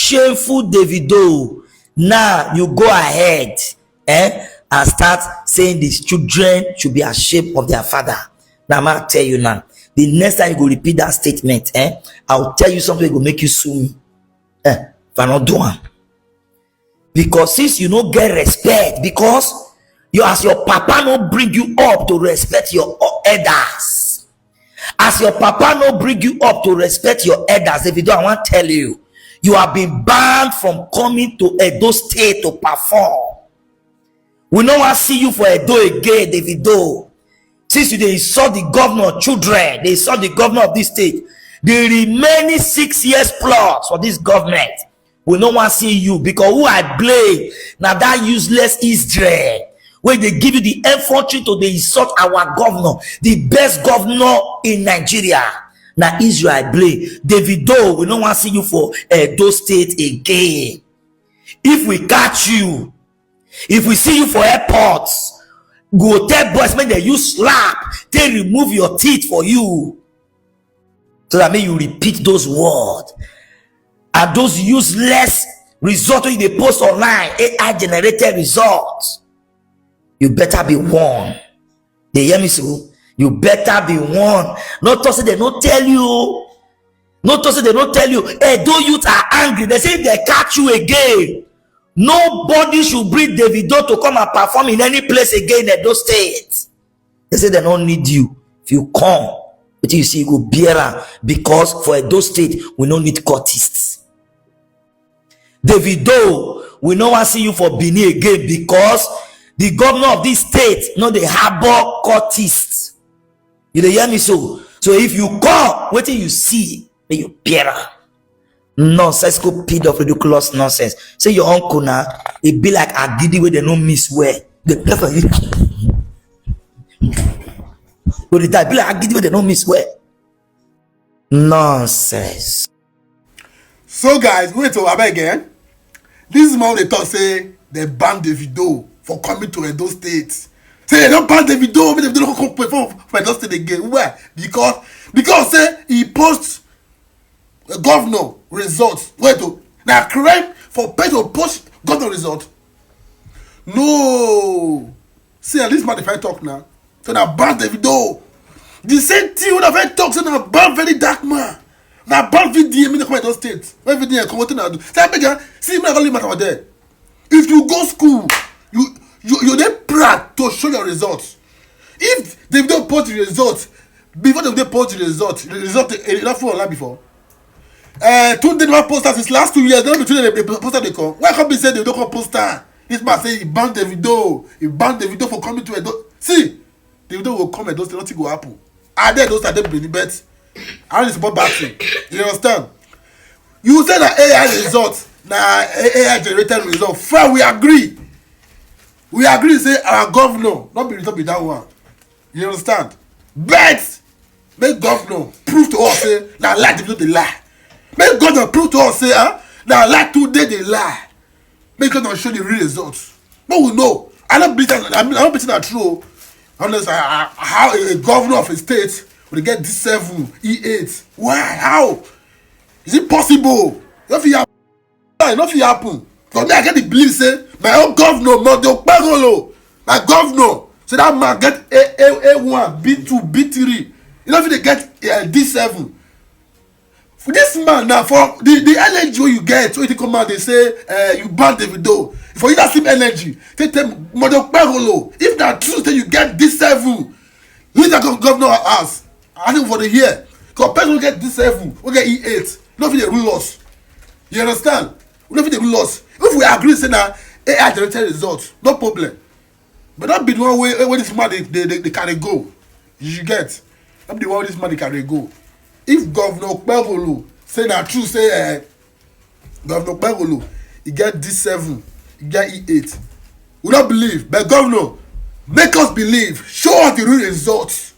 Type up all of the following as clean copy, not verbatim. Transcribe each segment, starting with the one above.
shameful Davido. Now you go ahead and start saying these children should be ashamed of their father. Now I'm gonna tell you now. The next time you go repeat that statement, I'll tell you something that will make you sue me. If I not do one. Because since you don't get respect, because you as your papa no bring you up to respect your elders. As your papa no bring you up to respect your elders, if you don't, I want to tell you, you have been banned from coming to Edo State to perform. We don't want to see you for Edo again, Davido. Since you saw the governor children, they saw the governor of this state. The remaining 6 years plus for this government, we don't want to see you, because who I blame now that useless Israel, where they give you the infantry to the insult our governor, the best governor in Nigeria. Now Israel I blame. Davido, we don't want to see you for Edo State again. If we catch you, if we see you for airports, go tell boys make they use slap, they remove your teeth for you, so that you repeat those words. And those useless results they post online, AI generated results, you better be warned. They hear me so? You better be warned. Not to say they don't tell you. Not to say they don't tell you. Hey, though youth are angry, they say they catch you again. Nobody should bring Davido to come and perform in any place again in those states. They say they don't need you. If you come, but you see, you go bearer, because for those states we don't need courtists. Davido, we don't want to see you for Benin again, because the governor of this state know the harbor courtists. You hear me so? So if you come, what do you see? May you bearer. Nonsense, go pid of ridiculous nonsense. Say your uncle now, it be like a giddy where they don't miss where they play for you. But it be like a giddy where they don't miss where. Nonsense. So guys, wait till I again. This is how they talk, say they banned Davido for coming to Edo State. Say they don't ban Davido, but they don't come perform for Edo State again. Why? Because say he posts a governor results. Wait to now crime for pay to post governor result. No. See, at least man if I talk now. So now ban Davido. The same thing when I talk, so now ban very dark man. Now ban video me come Edo State. When video come what now do? See me only matter there. If you go school, you dey proud to show your results. If they don't post the results before they post the result enough for online before. 2 days never post that since last 2 years. They don't be today they post they come. Why can't be say they don't come post that? This man say he banned Davido for coming to Edo. See, Davido will come Edo State, nothing will happen. I dare those are them the bet. I don't support bad thing. You understand? You say that AI results, now AI generated result. Fine, we agree. We agree say our governor not be returned with that one. You understand? But make governor prove to us say now lie Davido they lie. Make governor prove to us say now lie today they lie. Make governor show the real results. But we know. I don't believe that. I'm not betting that true. Unless how a governor of a state will get D7, E8. Why? How? Is it possible? Nothing happen. Because I get the belief say my own governor Monday Okpebholo, my governor, so that man get A1, B2, B3. You know if they get D7. For this man now, for the energy you get, so they come out, they say you ban Davido. For you that same energy, they tell Monday Okpebholo, if that true say you get D7, who that governor has? I think for the year. Because person get D7, we get E8. Not if they rule us. You understand? We don't fit rule us. If we agree say na AI generated results, no problem. But that be the one where this man they carry go. You get? That be the one where this man they carry go. If Governor Okpebholo say na true, say Governor Okpebholo he get D7, he get E8. We don't believe, but Governor, make us believe. Show us the real results.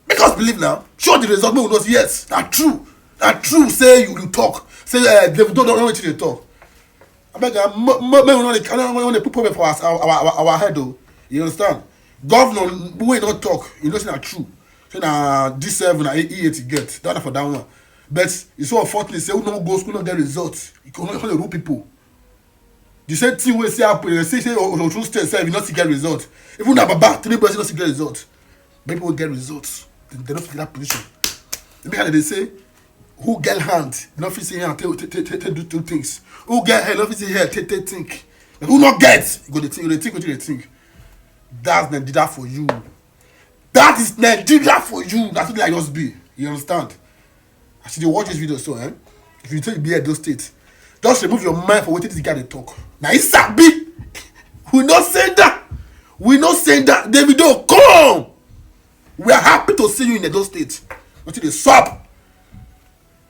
Make us believe now. Show us the result. Make we know yes, that's true. That's true. Say you talk. Say Davido don't know what they talk. I beg you, we want to put problem for our head though. You understand? Governor, we not talk. You know, say not true. Say na D7 na E8 you get. That for that one. But it's so unfortunate. Say who no go school, no get results. You can only rule people. The same thing wey say happen. Say Osun State sef you no still get results. Even na Baba 3 boys no still get results. But people get results. They no fit get that position. The make they say who get hand no fit say hand take do two things. Who get head no fit say head take think. But who not get you go dey think wetin you dey think. That's Nigeria for you. That is Nigeria for you. That's what I just be. You understand? As you dey watch this video so if you take be Edo State, just remove your mind for wetin this guy dey talk. Na he sabi. We no say that. We no say that. Davido, come. We are happy to see you in Edo State. Until they sup.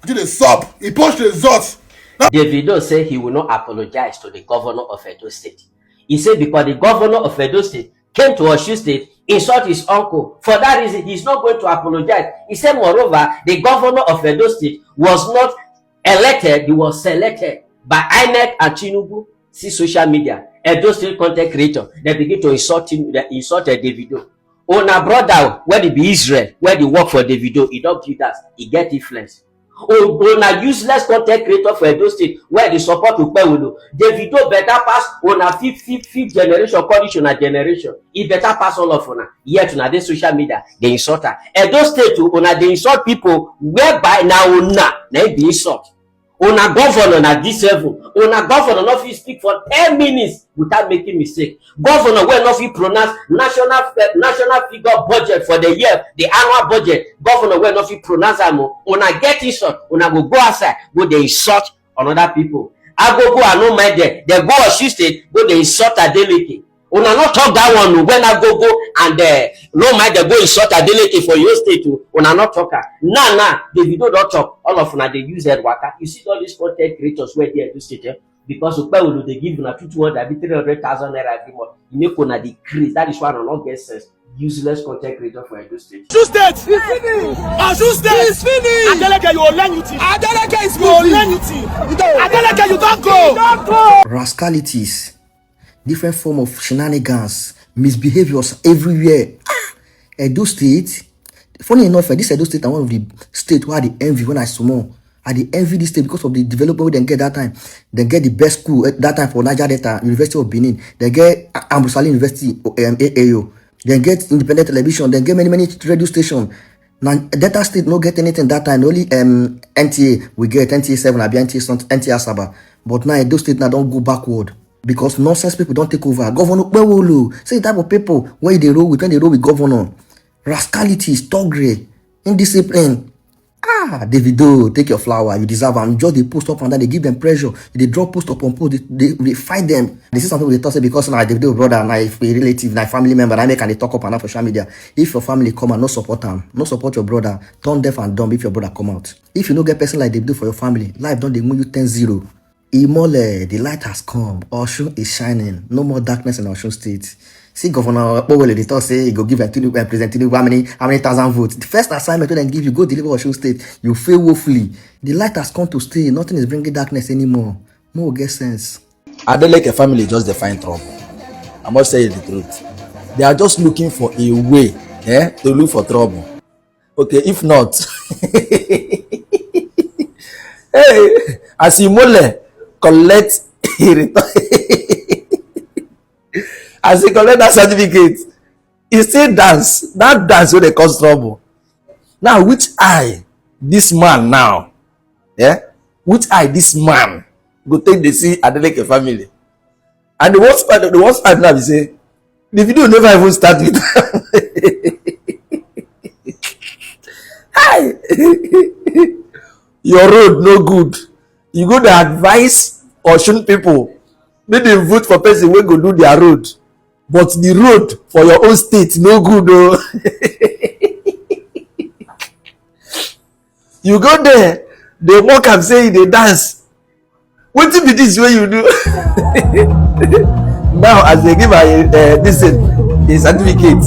Until they sup. He post results. Davido said he will not apologize to the governor of Edo State. He said because the governor of Edo State came to Osun State, insult his uncle. For that reason, he's not going to apologize. He said, moreover, the governor of Edo State was not elected, he was selected by INEC and Tinubu. See social media. Edo State content creator, they begin to insult him, they insulted Davido. Una brother, where they be Israel, where they work for Davido, he don't do that, he get influence. Una useless content creator for Edo State, where they support Okpebholor. Davido better pass una fifth generation, conditional generation. He better pass all of una. Yet una dey social media, they insult her. Edo State, una they insult people whereby now una be insult. Una governor na this level. Una governor not fit speak for 10 minutes without making mistake. Governor will not fit pronounce national figure budget for the year, the annual budget. Governor will not fit pronounce am. Una get insult. Una go outside, go dey insult another people. I go I no mind there. They go Osun State, go dey insult Adeleke. Una not talk that one when I go and no mind they go insult Adeleke for your state. Una not talk her. Nah, Davido don't talk. All of una they use head waka. You see all these content creators where they do state because Okpebholor they give una 300,000 naira every month. You make una decrease. That is why I not get sense. Useless content creator for Edo State. Osun State is finished. Osun State is finished. Adeleke, you will learn you thing. Adeleke is you will learn you thing. Adeleke, you don't go. You don't go. Rascalities, different form of shenanigans, misbehaviors everywhere. Edo State, funny enough, this Edo State are one of the states where I envy when I small. I envy this state because of the development we then get that time. They get the best school at that time for Niger Delta, University of Benin. They get Ambrosali University, AAO. They get independent television. They get many radio stations. Now Delta State no get anything that time. Only NTA we get NTA 7, I be NTA Asaba. But now Edo State now don't go backward. Because nonsense people don't take over. Governor Okpebholor, say the type of people where they roll with when they roll with governor. Rascality, stoggery, indiscipline. Davido, take your flower. You deserve them. Just they post up and then they give them pressure. They drop post upon post. They fight them. This is something they talk say because now Davido brother, now if a relative, now family member, I make and they talk up and down for social media. If your family come and no support them, no support your brother, turn deaf and dumb if your brother come out. If you no get person like Davido for your family, life don't they move you 10-0. Imole, the light has come. Osun is shining. No more darkness in Osun State. See, Governor Okpebholor, they talk say he go give President Tinubu how many thousand votes. The first assignment they give you, go deliver Osun State. You fail woefully. The light has come to stay. Nothing is bringing darkness anymore. More get sense. Adeleke family just define trouble. I must say the truth. They are just looking for a way, to look for trouble. Okay, if not, hey, as Imole collect as he collect that certificate, he still dance. That dance wey dey cause trouble. Now, which eye this man now? Which eye this man go take dey see Adeleke family? And the worst part now be say the video never even start with am. Hi, your road no good. You go dey advise Osun people make dem vote for person wey go do their road, but the road for your own state no good o. You go there, dey mock am say you dey dance. Wetin be this wey you do? Now as they give am this a certificate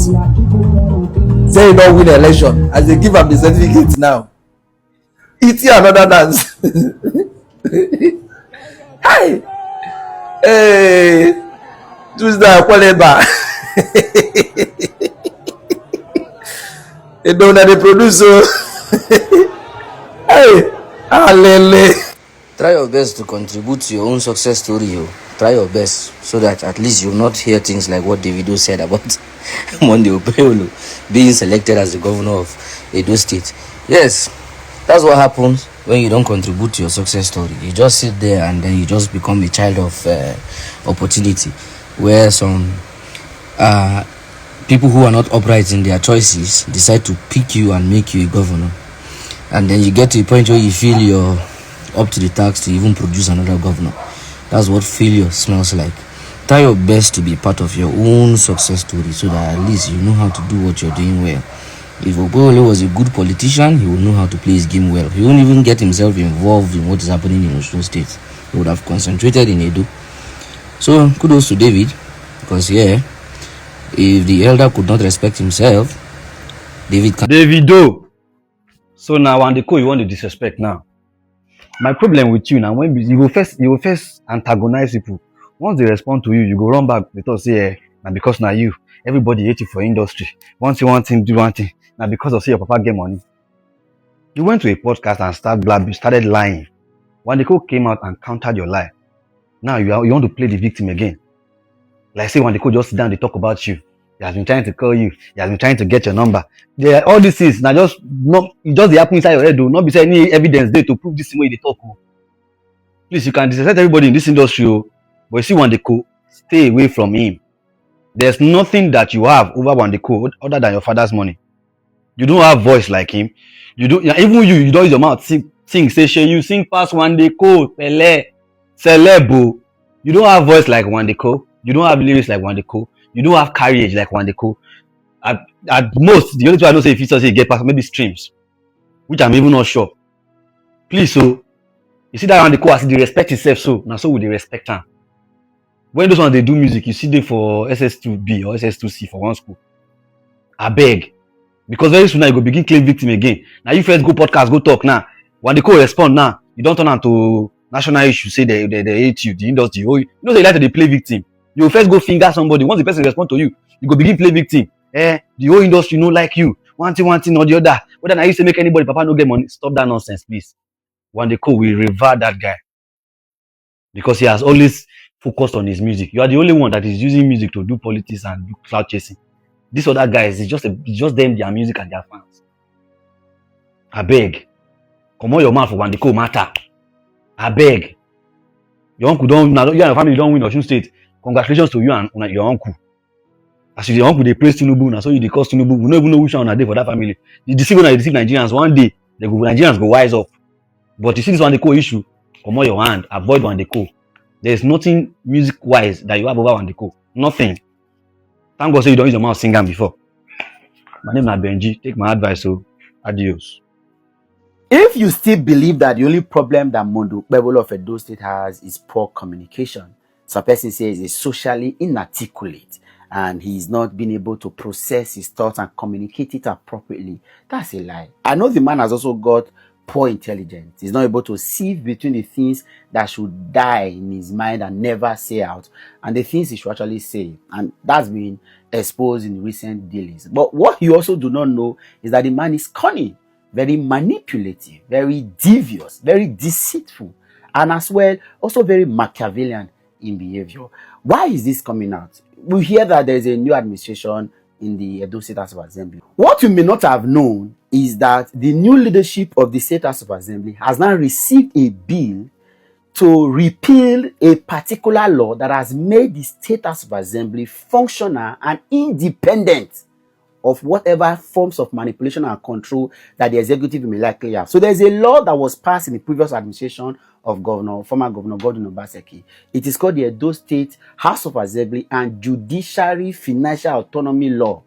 say he don win election, as they give am the certificate now, e see another dance. Hi, hey, Tuesday Okpebholor. They don't know they produce so. Hey. Alele. Try your best to contribute to your own success story. Try your best so that at least you'll not hear things like what Davido said about Monday Okpebholo being selected as the governor of Edo State. Yes, that's what happens when you don't contribute to your success story. You just sit there and then you just become a child of opportunity, where some people who are not upright in their choices decide to pick you and make you a governor. And then you get to a point where you feel you're up to the task to even produce another governor. That's what failure smells like. Try your best to be part of your own success story so that at least you know how to do what you're doing well. If Okpebholor was a good politician, he would know how to play his game well. He won't even get himself involved in what is happening in Edo State. He would have concentrated in Edo. So kudos to David, because if the elder could not respect himself, David can. Davido. So now Wandeko you want to disrespect now. My problem with you now, when you will first antagonize people. Once they respond to you, you go run back because now because now you, everybody hate you for industry. Once you want thing, do one thing. Now because of say your papa get money. You went to a podcast and started lying. Wandeko came out and countered your lie. Now you want to play the victim again. Like say Wandeko just sit down, they talk about you. He has been trying to call you. He has been trying to get your number. All this is now just they happen inside your head. Do not be saying any evidence there to prove this way they talk. Please, you can disrespect everybody in this industry, but you see Wandeko, stay away from him. There's nothing that you have over Wandeko other than your father's money. You don't have voice like him. You don't. Even you don't use your mouth sing. Say you sing past Wandeko, Pele, Celebo. You don't have voice like Wandeko. You don't have lyrics like Wandeko. You don't have courage like Wandeko. At most, the only thing I know say if you say get past maybe streams, which I'm even not sure. Please, so you see that Wandeko as they respect himself, so now so will they respect him. When those ones they do music, you see them for SS2B or SS2C for one school. I beg, because very soon now you go begin claim victim again. Now you first go podcast, go talk now. Wandeko respond now. You don't turn on to national issue, say they hate you, the industry. You know they like to play victim. You first go finger somebody. Once the person respond to you, you go begin play victim. The whole industry no like you. One thing or the other. Whether I used to make anybody, papa no get money. Stop that nonsense, please. Wandeko will revere that guy because he has always focused on his music. You are the only one that is using music to do politics and do cloud chasing. These other guys, it's just them, their music and their fans. I beg, come on your mouth for Wandeko matter. I beg. Your uncle you and your family don't win Osun State. Congratulations to you and your uncle. As your uncle they praise Tinubu, now so you they cause Tinubu. We don't even know which one are they for that family. You deceive Nigerians. One day Nigerians go wise up. But you see this Wandeko issue, come on your hand, avoid Wandeko. There's nothing music wise that you have over Wandeko. Nothing. Thank God say you don't use your mouth singing before. My name is Benji. Take my advice, so adios. If you still believe that the only problem that Monday Okpebholo of Edo State has is poor communication, some person says he's socially inarticulate and he's not been able to process his thoughts and communicate it appropriately, that's a lie. I know the man has also got poor intelligence. He's not able to sieve between the things that should die in his mind and never say out and the things he should actually say, and that's been exposed in recent dealings. But what you also do not know is that the man is cunning, very manipulative, very devious, very deceitful, and as well also very Machiavellian in behavior. Why is this coming out? We hear that there is a new administration in the Edo State House of Assembly. What you may not have known is that the new leadership of the State House of Assembly has now received a bill to repeal a particular law that has made the State House of Assembly functional and independent of whatever forms of manipulation and control that the executive may likely have. So there's a law that was passed in the previous administration of former Governor Governor Monday. It is called the Edo State House of Assembly and Judiciary Financial Autonomy Law.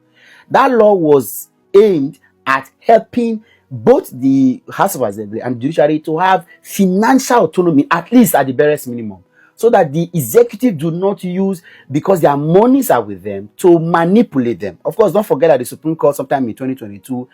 That law was aimed at helping both the House of Assembly and Judiciary to have financial autonomy, at least at the barest minimum, so that the executive do not use, because their monies are with them, to manipulate them. Of course, don't forget that the Supreme Court sometime in 2022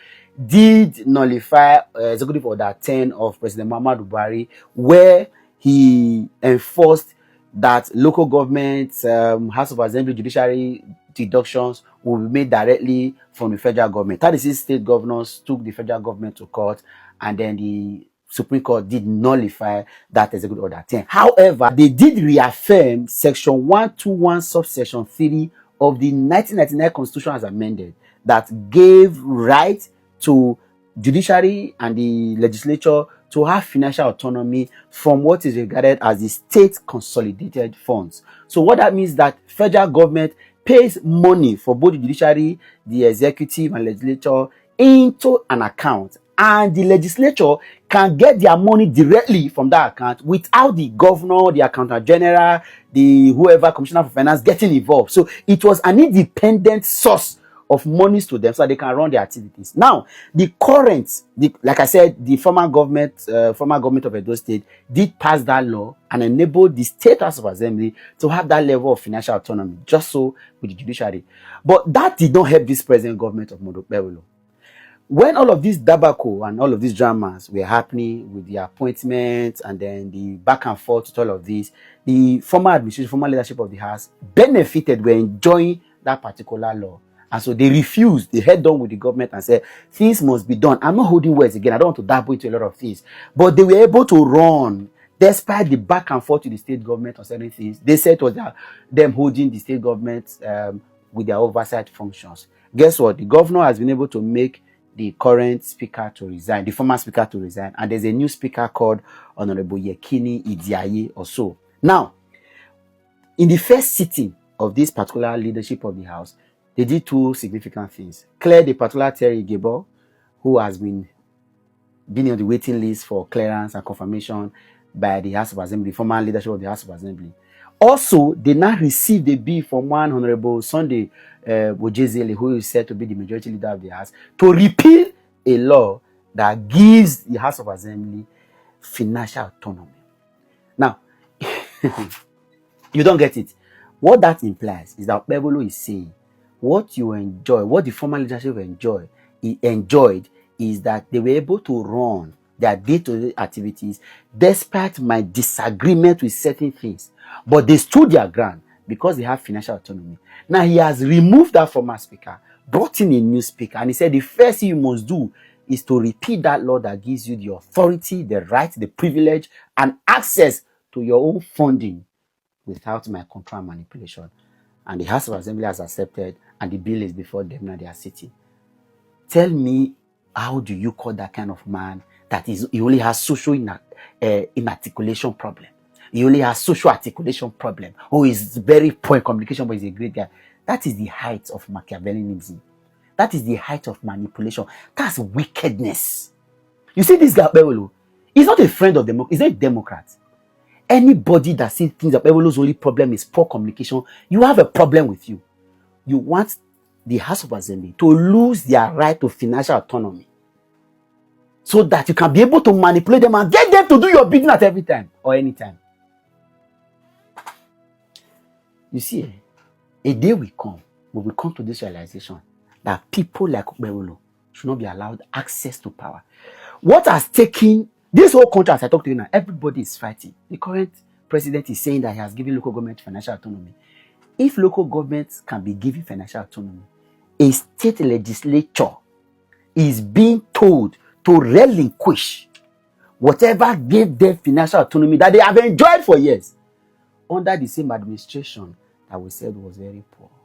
did nullify Executive Order 10 of President Muhammadu Buhari, where he enforced that local governments, House of Assembly, judiciary deductions will be made directly from the federal government. 36 state governors took the federal government to court, and then the Supreme Court did nullify that executive order 10. However, they did reaffirm section 121 subsection 3 of the 1999 Constitution as amended that gave right to judiciary and the legislature to have financial autonomy from what is regarded as the state consolidated funds. So what that means that federal government pays money for both the judiciary, the executive and legislature into an account, and the legislature can get their money directly from that account without the governor, the accountant general, the whoever commissioner for finance getting involved. So it was an independent source of monies to them so that they can run their activities. Now, like I said, the former government of Edo State did pass that law and enabled the State House of Assembly to have that level of financial autonomy, just so with the judiciary. But that did not help this present government of Monday Okpebholo. When all of these debacle and all of these dramas were happening with the appointments and then the back and forth with all of this, the former administration, former leadership of the House benefited, were enjoying that particular law. And so they refused, they head on with the government and said, things must be done. I'm not holding words again. I don't want to dabble into a lot of things. But they were able to run, despite the back and forth to the state government on certain things. They said it was them holding the state government with their oversight functions. Guess what? The governor has been able to make the current speaker to resign, the former speaker to resign. And there's a new speaker called Honorable Yekini Idiaye or so. Now, in the first sitting of this particular leadership of the House, they did two significant things. Clear the particular Terry Gable, who has been on the waiting list for clearance and confirmation by the House of Assembly, former leadership of the House of Assembly. Also, they now received a bill from one Honorable Sunday Wojezele, who is said to be the majority leader of the House, to repeal a law that gives the House of Assembly financial autonomy. Now, you don't get it. What that implies is that Okpebholo is saying, what you enjoy, what the former leadership enjoyed is that they were able to run their day-to-day activities despite my disagreement with certain things. But they stood their ground because they have financial autonomy. Now he has removed that former speaker, brought in a new speaker, and he said the first thing you must do is to repeat that law that gives you the authority, the right, the privilege, and access to your own funding without my control and manipulation. And the House of Assembly has accepted, and the bill is before them now. They are sitting. Tell me, how do you call that kind of man that he only has social inarticulation problem? He only has social articulation problem. Oh, he's very poor in communication, but he's a great guy. That is the height of Machiavellianism. That is the height of manipulation. That's wickedness. You see this guy, Okpebholo, he's not a friend of democracy. He's not a Democrat. Anybody that sees things that Okpebholo's only problem is poor communication, you have a problem with you. You want the House of Assembly to lose their right to financial autonomy so that you can be able to manipulate them and get them to do your bidding at every time or any time. You see, a day will come, we will come to this realization that people like Okpebholo should not be allowed access to power. What has taken this whole country, as I talk to you now, everybody is fighting. The current president is saying that he has given local government financial autonomy. If local governments can be given financial autonomy, a state legislature is being told to relinquish whatever gave them financial autonomy that they have enjoyed for years under the same administration that we said was very poor.